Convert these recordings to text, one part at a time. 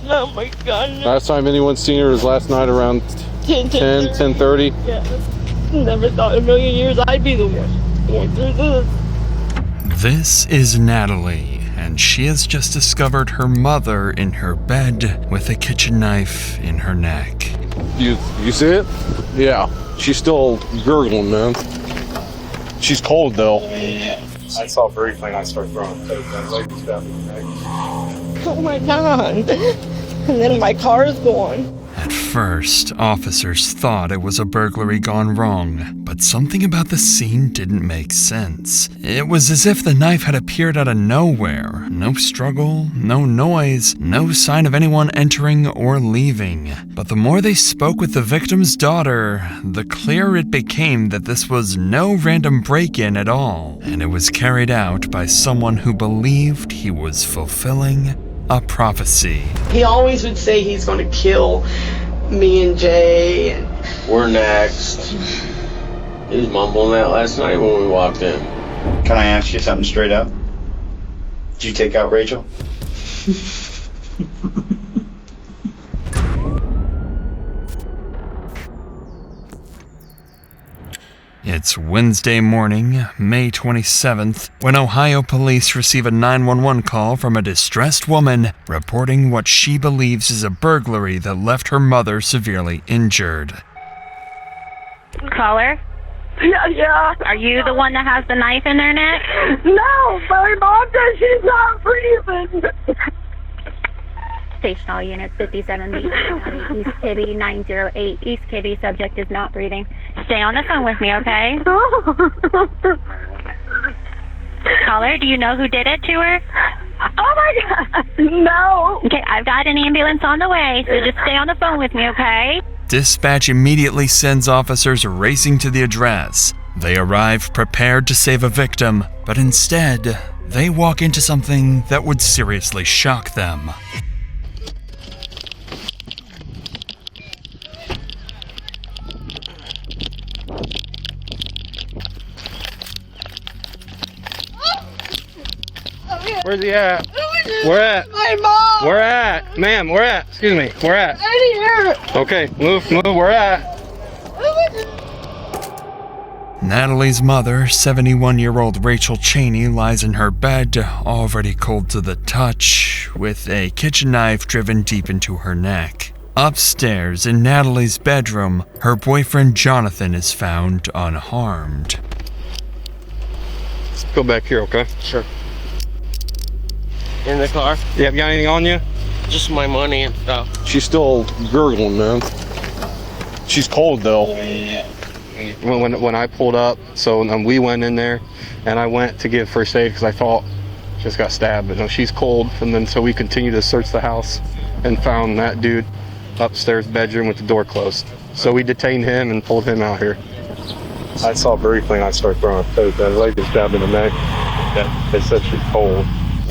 Oh my God. Last time anyone's seen her was last night around 10:30. Yeah. Never thought in a million years I'd be the one going through this. This is Natalie, and she has just discovered her mother in her bed with a kitchen knife in her neck. You see it? Yeah. She's still gurgling, man. She's cold though. I saw briefly and I started throwing Oh my God. And then my car is gone. At first, officers thought it was a burglary gone wrong, but something about the scene didn't make sense. It was as if the knife had appeared out of nowhere. No struggle, no noise, no sign of anyone entering or leaving. But the more they spoke with the victim's daughter, the clearer it became that this was no random break-in at all, and it was carried out by someone who believed he was fulfilling a prophecy. He always would say he's going to kill me and Jay. And we're next. He was mumbling that last night when we walked in. Can I ask you something straight up? Did you take out Rachel? It's Wednesday morning, May 27th, when Ohio police receive a 911 call from a distressed woman reporting what she believes is a burglary that left her mother severely injured. Caller? Yeah. Are you the one that has the knife in their neck? No, my mom says she's not breathing. Station all units 57B, East Kibby 908. East Kibby, subject is not breathing. Stay on the phone with me, okay? Caller, do you know who did it to her? Oh my God, no. Okay, I've got an ambulance on the way, so just stay on the phone with me, okay? Dispatch immediately sends officers racing to the address. They arrive prepared to save a victim, but instead, they walk into something that would seriously shock them. Where's he at? Where at? My mom. Where at? Ma'am, where at? Excuse me, where at? I hear it. Okay, move, where at? Natalie's mother, 71-year-old Rachel Cheney, lies in her bed, already cold to the touch, with a kitchen knife driven deep into her neck. Upstairs, in Natalie's bedroom, her boyfriend Jonathan is found unharmed. Let's go back here, okay? Sure. In the car? Yeah, got anything on you? Just my money and stuff. She's still gurgling, man. She's cold though. When I pulled up, so we went in there, and I went to give first aid because I thought she just got stabbed. But no, she's cold, and then so we continued to search the house and found that dude upstairs bedroom with the door closed. So we detained him and pulled him out here. I saw briefly and I started throwing a coat. That lady stabbed in the neck. Yeah, they said she's cold.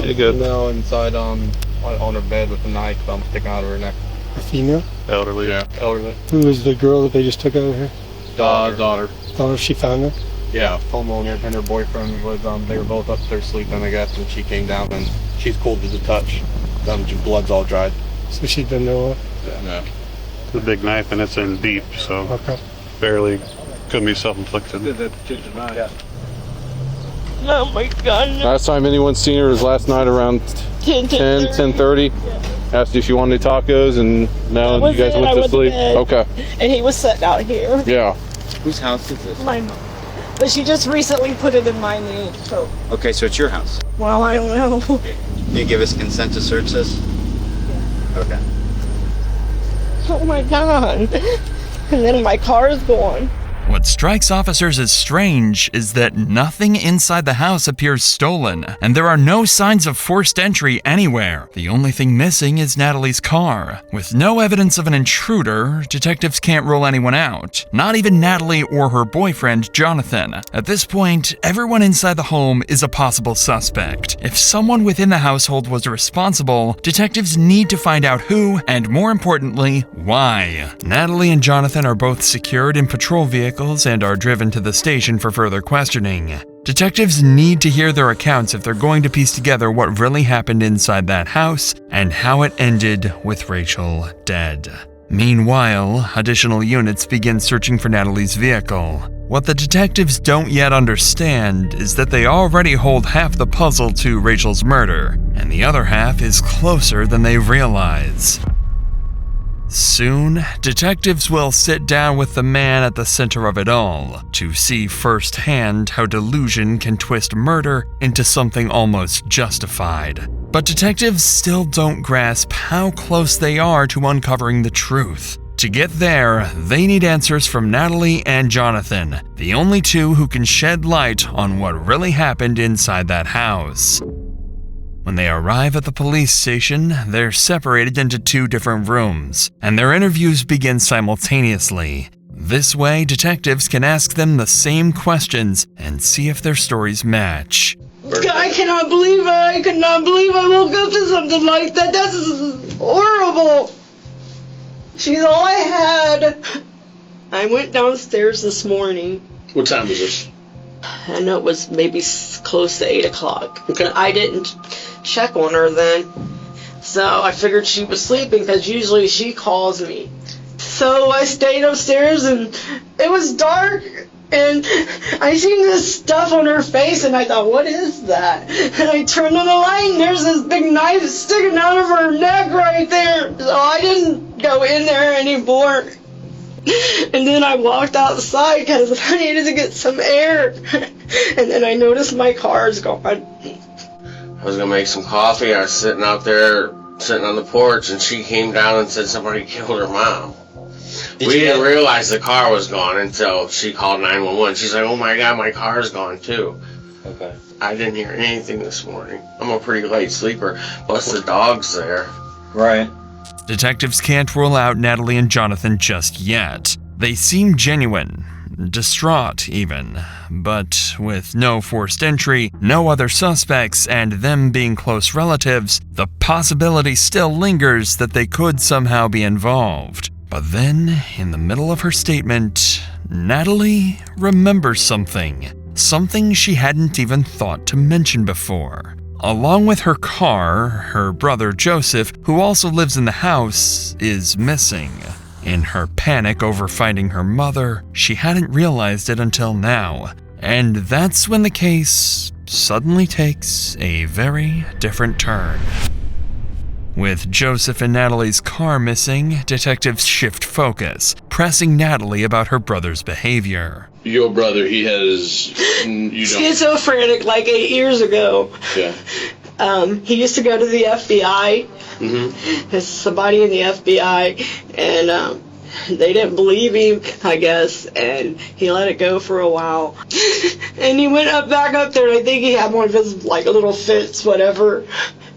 You good? Now inside on her bed with a knife sticking out of her neck. A female? Elderly, yeah. Elderly. Who was the girl that they just took out of here? Daughter. Oh, she found her? Yeah, homeowner and her boyfriend was, they were both upstairs sleeping, I guess, and she came down and she's cold to the touch. Blood's all dried. So she'd been nowhere? Yeah. It's a big knife and it's in deep, so Okay. barely could be self-inflicted. Yeah. Oh my God. Last time anyone's seen her was last night around 10:30. Asked if you wanted tacos, and now you guys went to sleep. Okay. And he was sitting out here. Yeah. Whose house is this? My mom. But she just recently put it in my name, so. Okay, so it's your house. Well, I don't know. Can you give us consent to search this? Okay. Oh my God. And then my car is gone. What strikes officers as strange is that nothing inside the house appears stolen, and there are no signs of forced entry anywhere. The only thing missing is Natalie's car. With no evidence of an intruder, detectives can't rule anyone out, not even Natalie or her boyfriend, Jonathan. At this point, everyone inside the home is a possible suspect. If someone within the household was responsible, detectives need to find out who, and more importantly, why. Natalie and Jonathan are both secured in patrol vehicles and are driven to the station for further questioning. Detectives need to hear their accounts if they're going to piece together what really happened inside that house and how it ended with Rachel dead. Meanwhile, additional units begin searching for Natalie's vehicle. What the detectives don't yet understand is that they already hold half the puzzle to Rachel's murder, and the other half is closer than they realize. Soon, detectives will sit down with the man at the center of it all to see firsthand how delusion can twist murder into something almost justified. But detectives still don't grasp how close they are to uncovering the truth. To get there, they need answers from Natalie and Jonathan, the only two who can shed light on what really happened inside that house. When they arrive at the police station, they're separated into 2 different rooms, and their interviews begin simultaneously. This way, detectives can ask them the same questions and see if their stories match. I cannot believe it. I could not believe I woke up to something like that. That's horrible. She's all I had. I went downstairs this morning. What time was this? I know it was maybe close to 8 o'clock. Okay. I didn't check on her then. So I figured she was sleeping because usually she calls me. So I stayed upstairs and it was dark and I seen this stuff on her face and I thought, what is that? And I turned on the light and there's this big knife sticking out of her neck right there. So I didn't go in there anymore. And then I walked outside because I needed to get some air. And then I noticed my car's gone. I was gonna make some coffee. I was sitting out there, sitting on the porch, and she came down and said somebody killed her mom. We didn't realize the car was gone until she called 911. She's like, oh my God, my car's gone too. Okay. I didn't hear anything this morning. I'm a pretty late sleeper, plus the dog's there. Right. Detectives can't rule out Natalie and Jonathan just yet. They seem genuine, distraught even, but with no forced entry, no other suspects, and them being close relatives, the possibility still lingers that they could somehow be involved. But then, in the middle of her statement, Natalie remembers something she hadn't even thought to mention before. Along with her car, her brother Joseph, who also lives in the house, is missing. In her panic over finding her mother, she hadn't realized it until now. And that's when the case suddenly takes a very different turn. With Joseph and Natalie's car missing, detectives shift focus, pressing Natalie about her brother's behavior. Your brother, he has, schizophrenic like 8 years ago. Yeah. He used to go to the FBI. Mm-hmm. There's somebody in the FBI, and they didn't believe him, I guess, and he let it go for a while. And he went back up there, and I think he had one of his like little fits, whatever.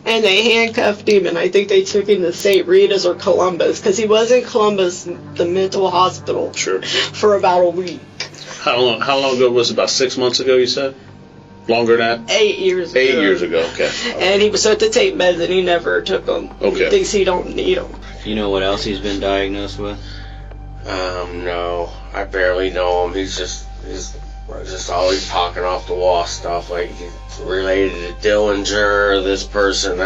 And they handcuffed him, and I think they took him to St. Rita's or Columbus, because he was in Columbus, the mental hospital, for about a week. How long ago was it? About 6 months ago, you said? Longer than that? 8 years ago. 8 years ago, okay. And he was at the tape meds, and he never took them. Okay. He thinks he don't need them. You know what else he's been diagnosed with? No, I barely know him. He's just always talking off the wall stuff, like he's related to Dillinger, this person.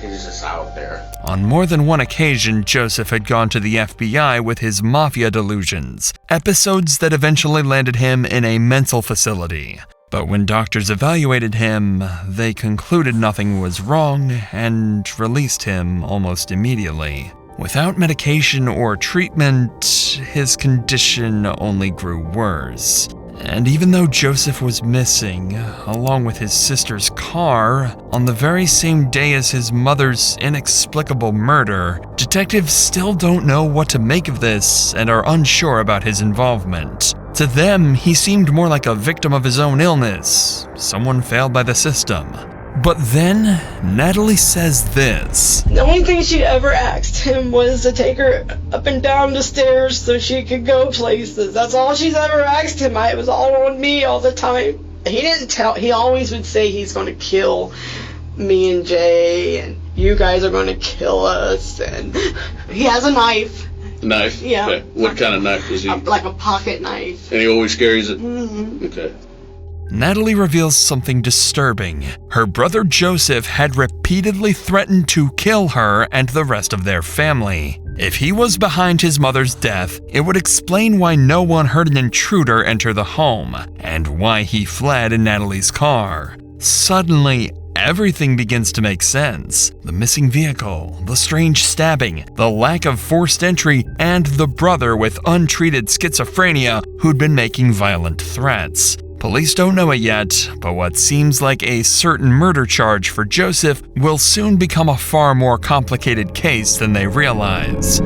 He's just out there. On more than one occasion, Joseph had gone to the FBI with his mafia delusions, episodes that eventually landed him in a mental facility. But when doctors evaluated him, they concluded nothing was wrong and released him almost immediately. Without medication or treatment, his condition only grew worse. And even though Joseph was missing, along with his sister's car, on the very same day as his mother's inexplicable murder, detectives still don't know what to make of this and are unsure about his involvement. To them, he seemed more like a victim of his own illness, someone failed by the system. But then, Natalie says this. The only thing she ever asked him was to take her up and down the stairs so she could go places. That's all she's ever asked him. It was all on me all the time. He didn't tell. He always would say he's going to kill me and Jay, and you guys are going to kill us. And he has a knife. Knife? Yeah. Okay. What kind of knife is he? Like a pocket knife. And he always carries it? Mm-hmm. Okay. Natalie reveals something disturbing. Her brother Joseph had repeatedly threatened to kill her and the rest of their family. If he was behind his mother's death, it would explain why no one heard an intruder enter the home, and why he fled in Natalie's car. Suddenly, everything begins to make sense. The missing vehicle, the strange stabbing, the lack of forced entry, and the brother with untreated schizophrenia who'd been making violent threats. Police don't know it yet, but what seems like a certain murder charge for Joseph will soon become a far more complicated case than they realize.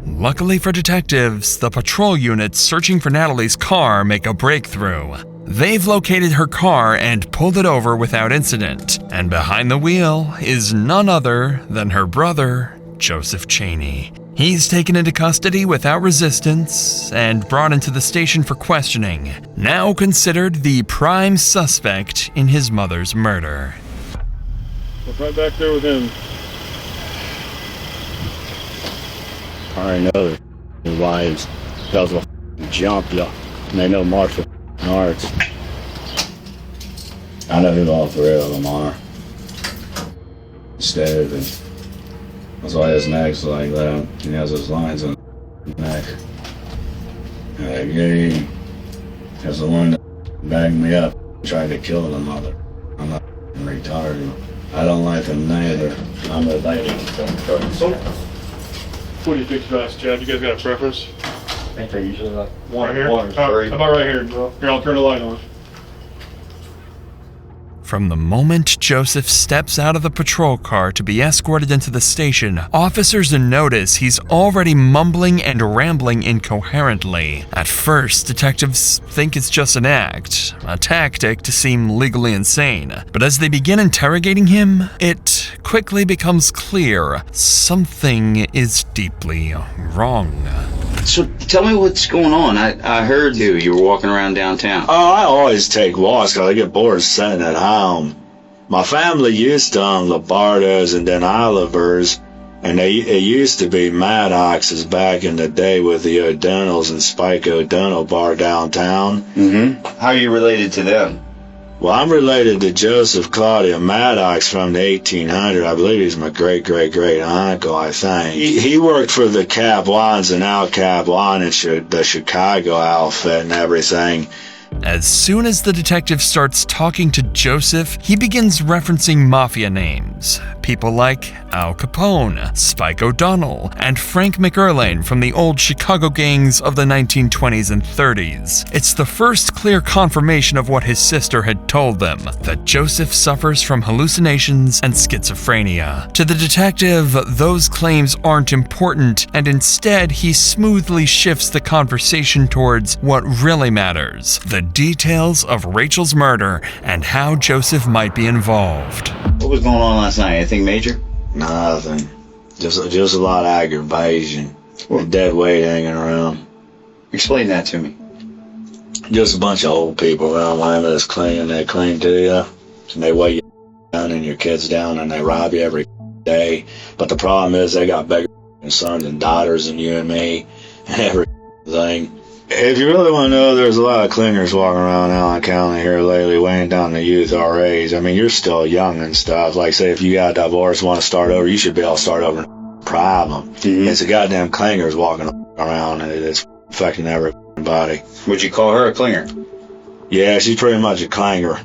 Luckily for detectives, the patrol units searching for Natalie's car make a breakthrough. They've located her car and pulled it over without incident, and behind the wheel is none other than her brother, Joseph Chaney. He's taken into custody without resistance and brought into the station for questioning, now considered the prime suspect in his mother's murder. Look right back there with him. I already know their wives. Because will jump you. And they know martial arts. I know who all three of them are. Instead, that's why his neck's like that. He has those lines on his neck. And he has the one that bagged me up, tried to kill the mother. I'm not retarded. I don't like them neither. I'm a lady. So, what do you think's best, Chad? You guys got a preference? I think they're usually like one Right here? or three. How about right here? Here, I'll turn the light on. From the moment Joseph steps out of the patrol car to be escorted into the station, officers notice he's already mumbling and rambling incoherently. At first, detectives think it's just an act, a tactic to seem legally insane. But as they begin interrogating him, it quickly becomes clear something is deeply wrong. So tell me what's going on. I heard you were walking around downtown. Oh, I always take walks because I get bored sitting at home. My family used to own Lombardo's and then Oliver's, and it used to be Maddox's back in the day with the O'Donnells and Spike O'Donnell bar downtown. Mm-hmm. How are you related to them? Well, I'm related to Joseph Claudia Maddox from the 1800s. I believe he's my great-great-great uncle, I think. He worked for the Cap Ones and Al Cap One and the Chicago outfit and everything. As soon as the detective starts talking to Joseph, he begins referencing mafia names. People like Al Capone, Spike O'Donnell, and Frank McErlane from the old Chicago gangs of the 1920s and 30s. It's the first clear confirmation of what his sister had told them, that Joseph suffers from hallucinations and schizophrenia. To the detective, those claims aren't important, and instead he smoothly shifts the conversation towards what really matters, the details of Rachel's murder and how Joseph might be involved. What was going on last night? Anything major? Nothing. Just a lot of aggravation. Dead weight hanging around. Explain that to me. Just a bunch of old people around Lima that's clean. They clean to you. And they weigh you down and your kids down and they rob you every day. But the problem is they got bigger sons and daughters than you and me and everything. If you really want to know, there's a lot of clingers walking around Allen County here lately, weighing down the youth our age. I mean, you're still young and stuff. Like, say, if you got divorced, want to start over, you should be able to start over. Problem. Mm-hmm. It's a goddamn clingers walking around, and it's affecting everybody. Would you call her a clinger? Yeah, she's pretty much a clinger.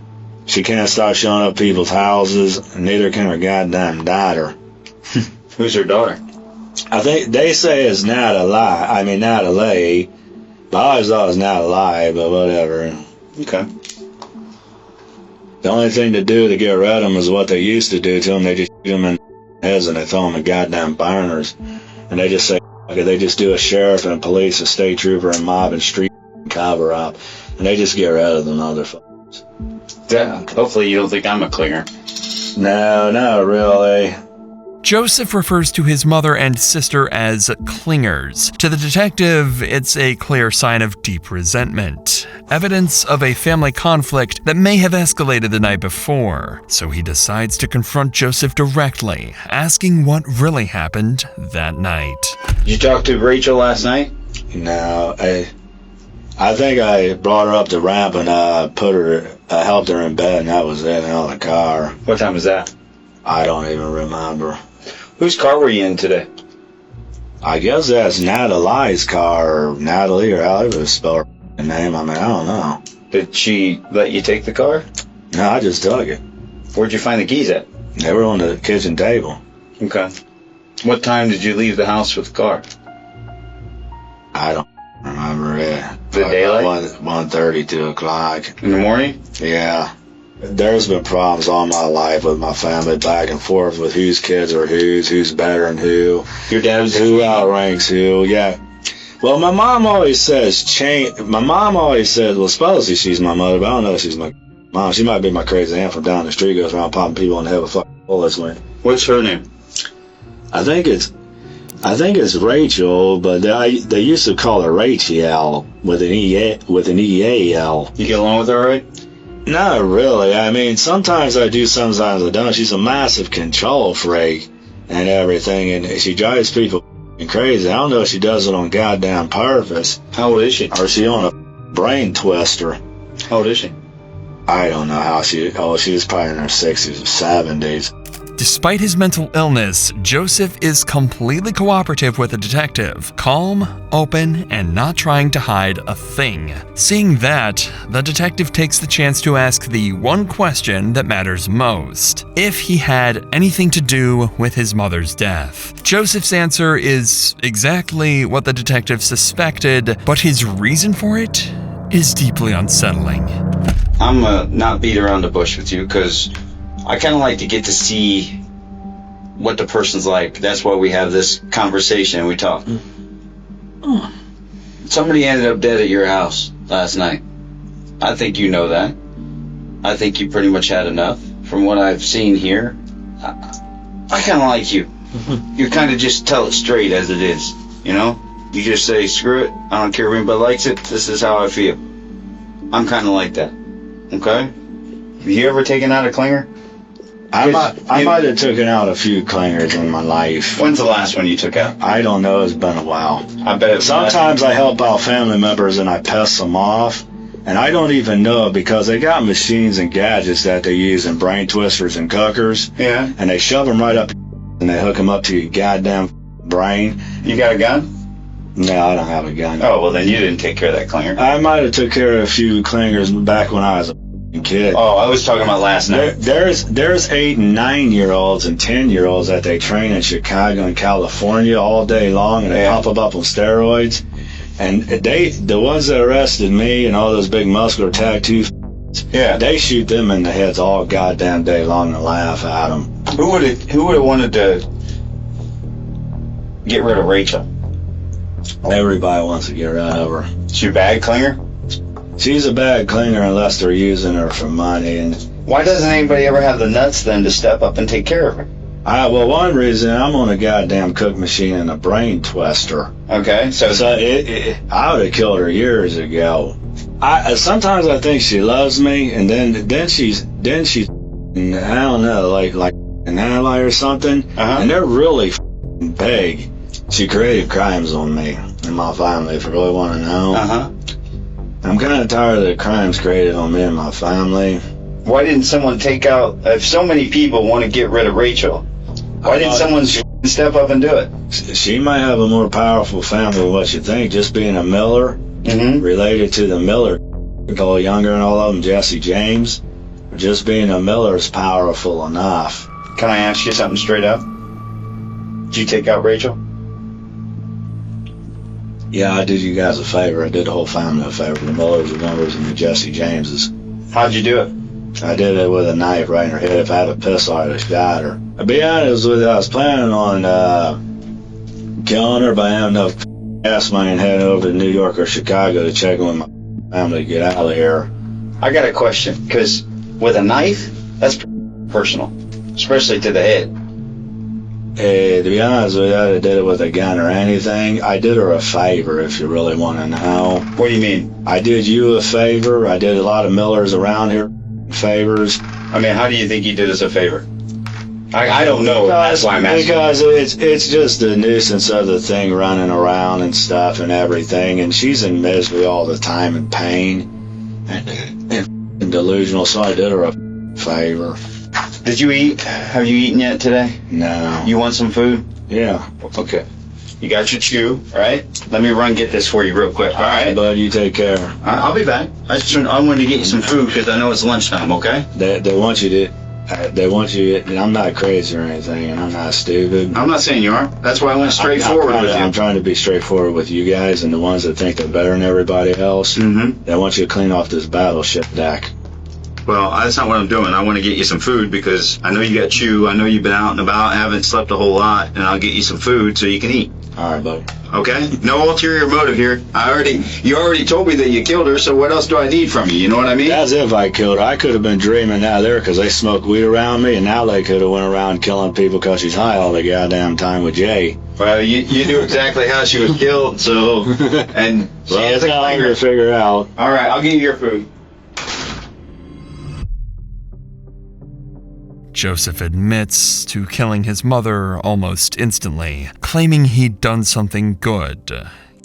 She can't stop showing up people's houses, and neither can her goddamn daughter. Who's her daughter? I think they say it's Natalie. I always thought it was not a lie, but whatever. Okay. The only thing to do to get rid of them is what they used to do to them. They just shoot them in the heads and they throw them in goddamn burners. And they just say, okay, they just do a sheriff and police, a state trooper and mob and street cover up. And they just get rid of them motherfuckers. Yeah, hopefully you don't think I'm a clinger. No, not really. Joseph refers to his mother and sister as clingers. To the detective, it's a clear sign of deep resentment, evidence of a family conflict that may have escalated the night before. So he decides to confront Joseph directly, asking what really happened that night. Did you talk to Rachel last night? No, I think I brought her up the ramp and I helped her in bed, and that was it, out of the car. What time was that? I don't even remember. Whose car were you in today? I guess that's Natalie's car, or Natalie, or however you spell her name. I mean, I don't know. Did she let you take the car? No, I just took it. Where'd you find the keys at? They were on the kitchen table. Okay. What time did you leave the house with the car? I don't remember it. The daylight? 1:30, 2 o'clock. In the morning? Yeah. There's been problems all my life with my family, back and forth with whose kids are who's better than who. Your dad's who outranks who, yeah. Well, my mom always says, well, supposedly she's my mother, but I don't know if she's my mom. She might be my crazy aunt from down the street, goes around popping people in the head with fucking bullets. What's her name? I think it's Rachel, but they used to call her Rachel with an E-A-L. You get along with her, right? Not really. I mean, sometimes I do, sometimes I don't. She's a massive control freak and everything, and she drives people crazy. I don't know if she does it on goddamn purpose. How old is she? Or is she on a brain twister? How old is she? I don't know how she was probably in her 60s or 70s. Despite his mental illness, Joseph is completely cooperative with the detective, calm, open, and not trying to hide a thing. Seeing that, the detective takes the chance to ask the one question that matters most: if he had anything to do with his mother's death. Joseph's answer is exactly what the detective suspected, but his reason for it is deeply unsettling. I'm not beat around the bush with you, because I kind of like to get to see what the person's like. That's why we have this conversation and we talk. Somebody ended up dead at your house last night. I think you know that. I think you pretty much had enough. From what I've seen here, I kind of like you. You kind of just tell it straight as it is, you know? You just say, screw it, I don't care if anybody likes it, this is how I feel. I'm kind of like that, okay? Have you ever taken out a clinger? I might have taken out a few clingers in my life. When's the last one you took out? I don't know. It's been a while. I bet it. Sometimes I help out family members and I piss them off, and I don't even know it because they got machines and gadgets that they use in brain twisters and cookers. Yeah. And they shove them right up and they hook them up to your goddamn brain. You got a gun? No, I don't have a gun. Oh, well then you didn't take care of that clinger. I might have took care of a few clingers back when I was a kid. Oh, I was talking about last night. There's 8 and 9-year-olds and 10-year-olds that they train in Chicago and California all day long, and they pop them up on steroids. And the ones that arrested me and all those big muscular tattoo, they shoot them in the heads all goddamn day long and laugh at them. Who would have wanted to get rid of Rachel? Everybody wants to get rid of her. She a bad clinger? She's a bad clinger unless they're using her for money. And why doesn't anybody ever have the nuts then to step up and take care of her? Well, one reason, I'm on a goddamn cook machine and a brain twister. Okay, so I would have killed her years ago. Sometimes I think she loves me, and then she's I don't know, like an ally or something. And they're really big. She created crimes on me and my family, if you really want to know. I'm kind of tired of the crimes created on me and my family. Why didn't someone take out, if so many people want to get rid of Rachel, why didn't someone step up and do it? She might have a more powerful family than what you think. Just being a Miller, related to the Miller, a little younger and all of them, Jesse James. Just being a Miller is powerful enough. Can I ask you something straight up? Did you take out Rachel? Yeah, I did you guys a favor. I did the whole family a favor. The Millers, the Numbers, and the Jesse Jameses. How'd you do it? I did it with a knife right in her head. If I had a pistol, I'd have shot her. To be honest with you, I was planning on killing her, but I had enough gas money and heading over to New York or Chicago to check on my family to get out of here. I got a question, because with a knife, that's personal, especially to the head. To be honest with you, I did it with a gun or anything. I did her a favor, if you really want to know. What do you mean? I did you a favor. I did a lot of Millers around here favors. I mean, how do you think he did us a favor? I don't know. That's why I'm asking. Because it's just the nuisance of the thing running around and stuff and everything, and she's in misery all the time and pain and delusional. So I did her a favor. Did you eat? Have you eaten yet today? No. You want some food? Yeah. Okay. You got your chew, right? Let me run get this for you real quick. All right, bud. You take care. I'll be back. I wanted to get you some food because I know it's lunchtime. Okay? They want you to. They want you. I'm not crazy or anything, and I'm not stupid. I'm not saying you are. That's why I went straightforward with you. I'm trying to be straightforward with you guys and the ones that think they're better than everybody else. Mm-hmm. They want you to clean off this battleship deck. Well, that's not what I'm doing. I want to get you some food because I know you got chew. I know you've been out and about, haven't slept a whole lot, and I'll get you some food so you can eat. All right, buddy. Okay? No ulterior motive here. You already told me that you killed her, so what else do I need from you? You know what I mean? As if I killed her. I could have been dreaming out there because they smoked weed around me, and now they could have went around killing people because she's high all the goddamn time with Jay. Well, you knew exactly how she was killed, so... And she has a clinger to figure out. All right, I'll get you your food. Joseph admits to killing his mother almost instantly, claiming he'd done something good,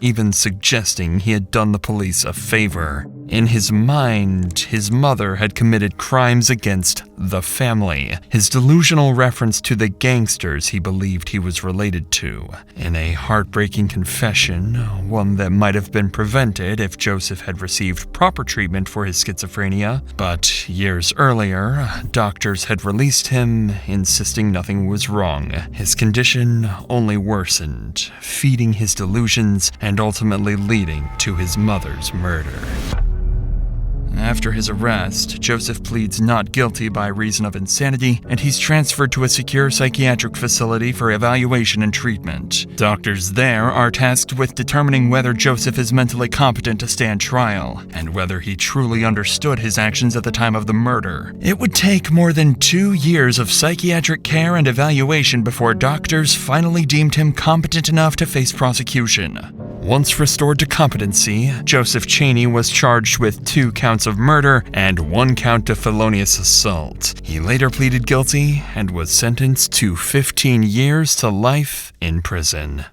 even suggesting he had done the police a favor. In his mind, his mother had committed crimes against the family, his delusional reference to the gangsters he believed he was related to. In a heartbreaking confession, one that might have been prevented if Joseph had received proper treatment for his schizophrenia, but years earlier, doctors had released him, insisting nothing was wrong. His condition only worsened, feeding his delusions and ultimately leading to his mother's murder. After his arrest, Joseph pleads not guilty by reason of insanity, and he's transferred to a secure psychiatric facility for evaluation and treatment. Doctors there are tasked with determining whether Joseph is mentally competent to stand trial, and whether he truly understood his actions at the time of the murder. It would take more than 2 years of psychiatric care and evaluation before doctors finally deemed him competent enough to face prosecution. Once restored to competency, Joseph Chaney was charged with 2 counts of murder and 1 count of felonious assault. He later pleaded guilty and was sentenced to 15 years to life in prison.